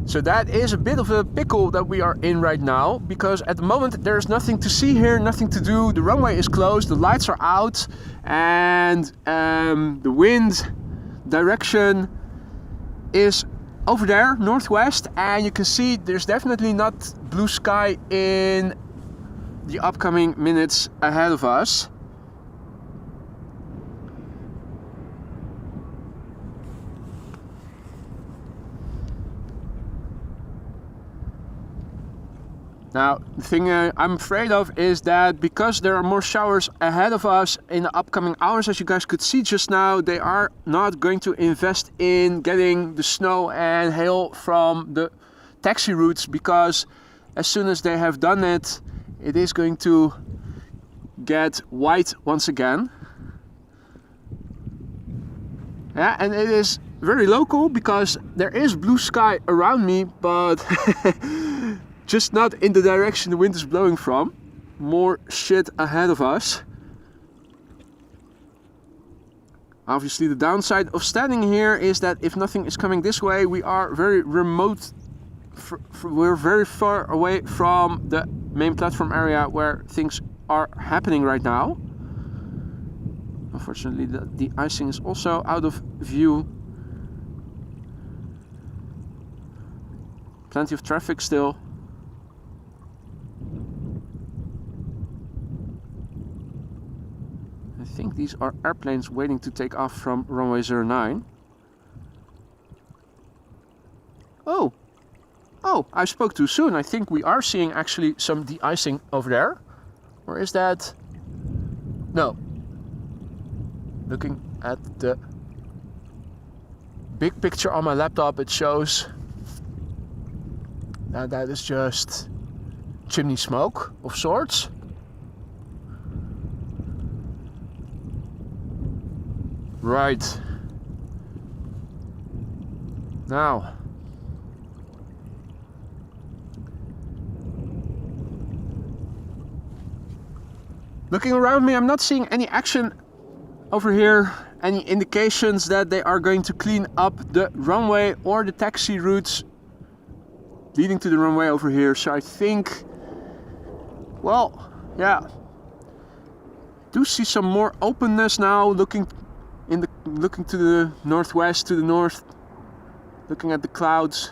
So that is a bit of a pickle that we are in right now, because at the moment there's nothing to see here, nothing to do. The runway is closed, the lights are out, and the wind direction is over there, northwest, and you can see there's definitely not blue sky in the upcoming minutes ahead of us. Now, the thing I'm afraid of is that because there are more showers ahead of us in the upcoming hours, as you guys could see just now, they are not going to invest in getting the snow and hail from the taxi routes, because as soon as they have done it, it is going to get white once again. Yeah, and it is very local because there is blue sky around me, but just not in the direction the wind is blowing from. More shit ahead of us. Obviously, the downside of standing here is that if nothing is coming this way, we are very remote. We're very far away from the main platform area where things are happening right now. Unfortunately, the icing is also out of view. Plenty of traffic still. I think these are airplanes waiting to take off from runway 09. Oh, I spoke too soon. I think we are seeing actually some de-icing over there. Or is that... No. Looking at the big picture on my laptop, it shows that is just chimney smoke of sorts. Right. Now, looking around me, I'm not seeing any action over here, any indications that they are going to clean up the runway or the taxi routes leading to the runway over here. So I think, well, yeah, do see some more openness now, looking to the northwest, to the north, looking at the clouds.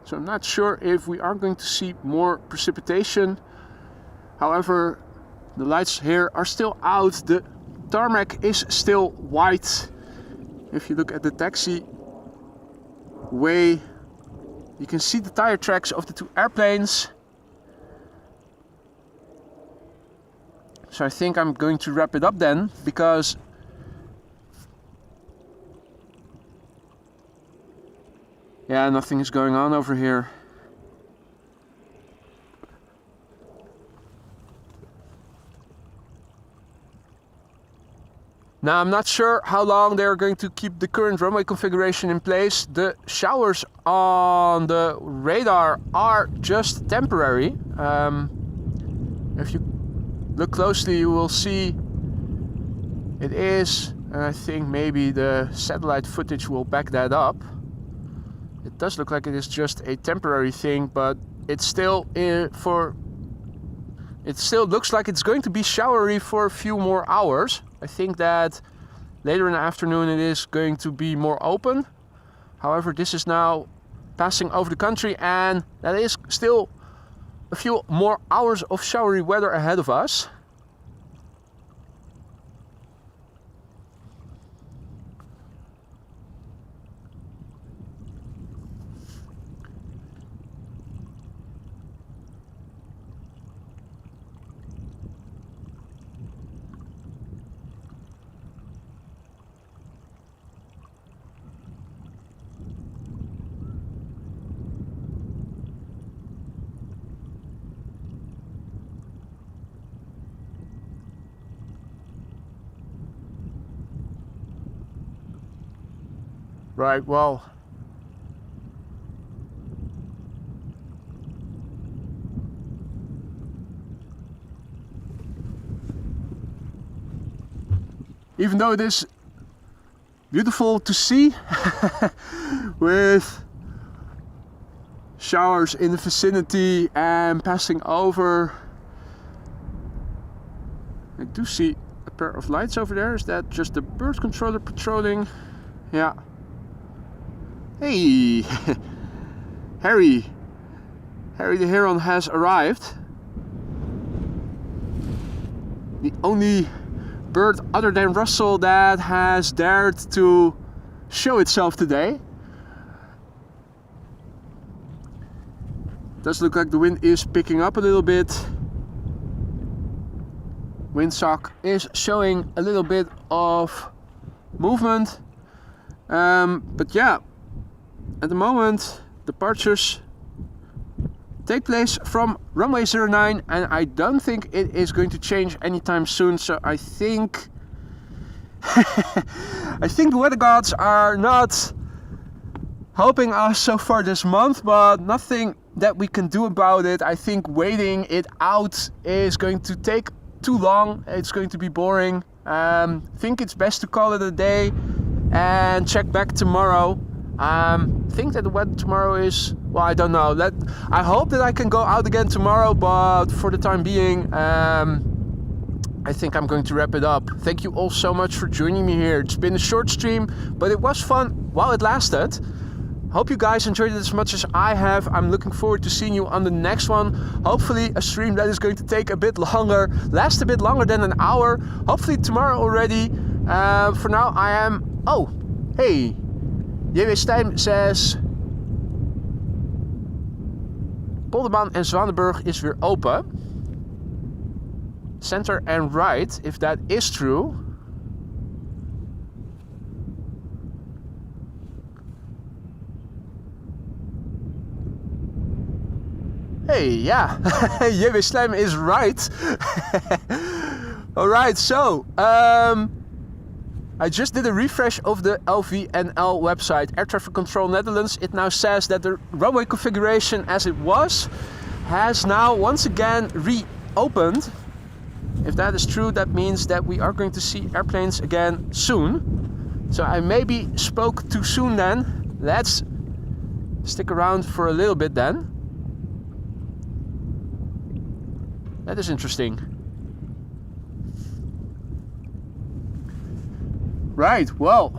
So I'm not sure if we are going to see more precipitation. However, the lights here are still out. The tarmac is still white. If you look at the taxi way, you can see the tire tracks of the two airplanes. So I think I'm going to wrap it up then, because yeah, nothing is going on over here. Now I'm not sure how long they're going to keep the current runway configuration in place. The showers on the radar are just temporary. If you look closely, you will see it is, and I think maybe the satellite footage will back that up. It does look like it is just a temporary thing, but it's still it still looks like it's going to be showery for a few more hours. I think that later in the afternoon it is going to be more open. However, this is now passing over the country, and that is still a few more hours of showery weather ahead of us. Right, well, even though it is beautiful to see with showers in the vicinity and passing over, I do see a pair of lights over there. Is that just the bird controller patrolling? Yeah. Hey, Harry the Heron has arrived. The only bird other than Russell that has dared to show itself today. Does look like the wind is picking up a little bit. Windsock is showing a little bit of movement. But yeah, at the moment departures take place from runway 09, and I don't think it is going to change anytime soon. So I think I think the weather gods are not helping us so far this month, but nothing that we can do about it. I think waiting it out is going to take too long. It's going to be boring. Think it's best to call it a day and check back tomorrow. Think that the weather tomorrow is, well, I don't know. I hope that I can go out again tomorrow, but for the time being, I think I'm going to wrap it up. Thank you all so much for joining me here. It's been a short stream, but it was fun while it lasted. Hope you guys enjoyed it as much as I have. I'm looking forward to seeing you on the next one. Hopefully a stream that is going to take a bit longer, last a bit longer than an hour. Hopefully tomorrow already. For now I am, oh, hey. J.W. Stijn says Polderbaan en Zwanenburg is weer open. Center and right, if that is true. Hey, yeah, J.W. Stijn is right. Alright, so I just did a refresh of the LVNL website, Air Traffic Control Netherlands. It now says that the runway configuration as it was has now once again reopened. If that is true, that means that we are going to see airplanes again soon. So I maybe spoke too soon then. Let's stick around for a little bit then. That is interesting. Right, well,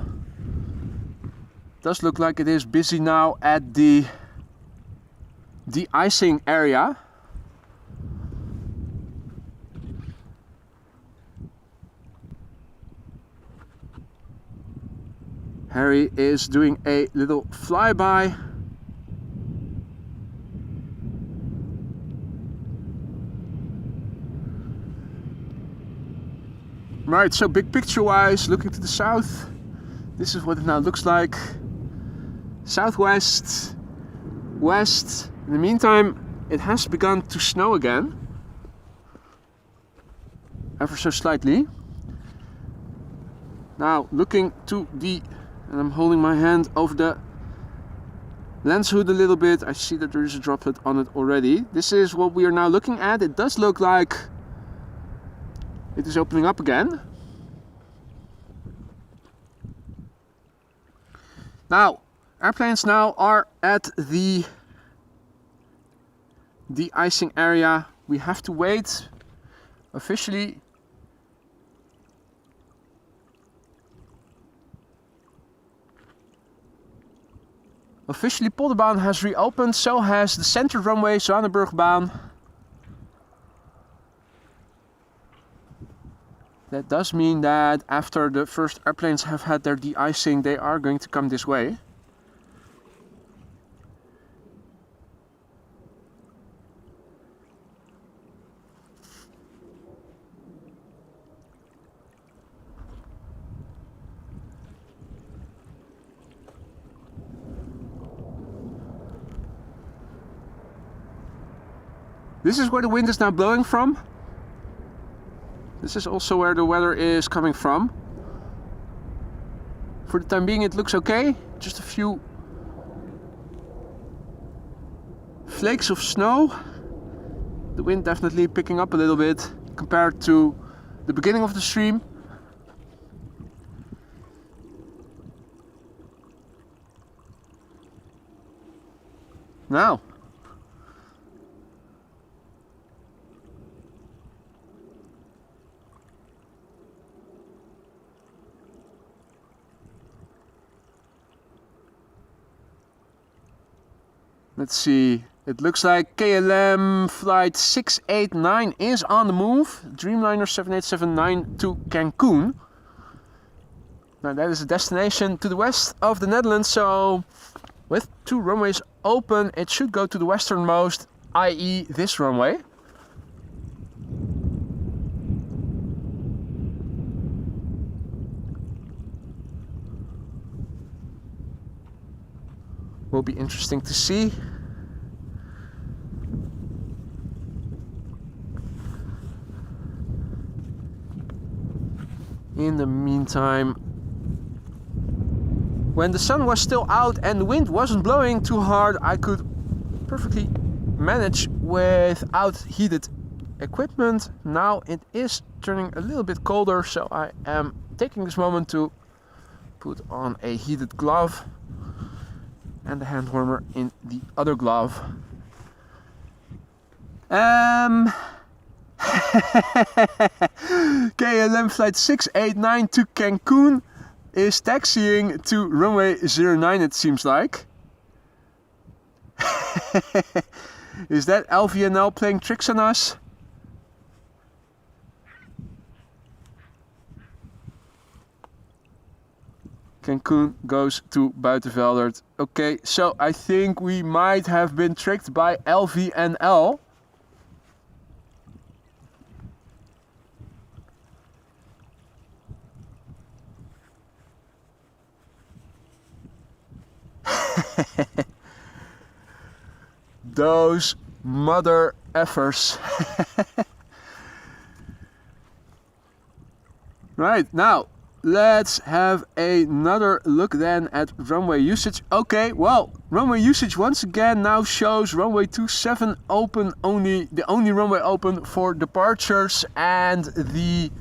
does look like it is busy now at the de-icing area. Harry is doing a little flyby. Right, so big picture wise, looking to the south, this is what it now looks like. Southwest, west. In the meantime, it has begun to snow again. Ever so slightly. Now looking to the, and I'm holding my hand over the lens hood a little bit. I see that there is a droplet on it already. This is what we are now looking at. It does look like it is opening up again. Now, airplanes now are at the de-icing area. We have to wait officially. Officially, Polderbaan has reopened, so has the center runway, Zwanenburgbaan. That does mean that after the first airplanes have had their de-icing, they are going to come this way. This is where the wind is now blowing from. This is also where the weather is coming from. For the time being it looks okay. Just a few flakes of snow. The wind definitely picking up a little bit compared to the beginning of the stream. Now, let's see, it looks like KLM flight 689 is on the move. Dreamliner 7879 to Cancun. Now that is a destination to the west of the Netherlands, so with 2 runways open, it should go to the westernmost, i.e. this runway. Will be interesting to see. In the meantime, when the sun was still out and the wind wasn't blowing too hard, I could perfectly manage without heated equipment. Now it is turning a little bit colder, so I am taking this moment to put on a heated glove and the hand warmer in the other glove. KLM flight 689 to Cancun is taxiing to runway 09, it seems like. Is that LVNL playing tricks on us? Cancun goes to Buitenveldert. Okay, so I think we might have been tricked by LVNL. Those mother effers. Right, now let's have another look then at runway usage. Okay, well, runway usage once again now shows runway 27 open, the only runway open for departures, and the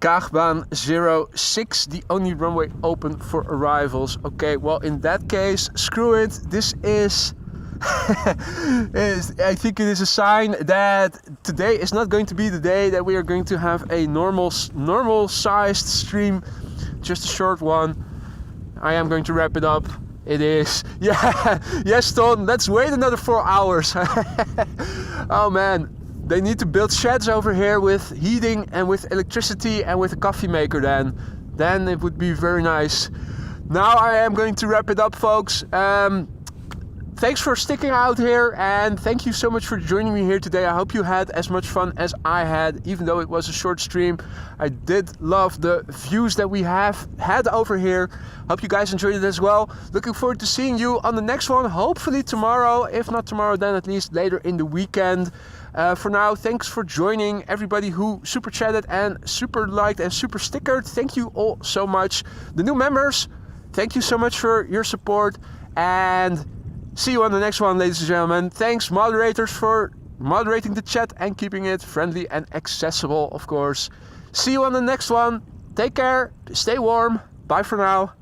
Kaagbaan 06, the only runway open for arrivals. Okay, well, in that case, screw it. This is I think it is a sign that today is not going to be the day that we are going to have a normal sized stream, just a short one. I am going to wrap it up. It is, yeah, yes, Ton, let's wait another 4 hours. Oh man, they need to build sheds over here with heating and with electricity and with a coffee maker then it would be very nice. Now I am going to wrap it up, folks. thanks for sticking out here, and thank you so much for joining me here today. I hope you had as much fun as I had, even though it was a short stream. I did love the views that we have had over here. Hope you guys enjoyed it as well. Looking forward to seeing you on the next one, hopefully tomorrow. If not tomorrow, then at least later in the weekend. For now, thanks for joining. Everybody who super chatted and super liked and super stickered, thank you all so much. The new members, thank you so much for your support, and see you on the next one, ladies and gentlemen. Thanks, moderators, for moderating the chat and keeping it friendly and accessible, of course. See you on the next one. Take care, stay warm. Bye for now.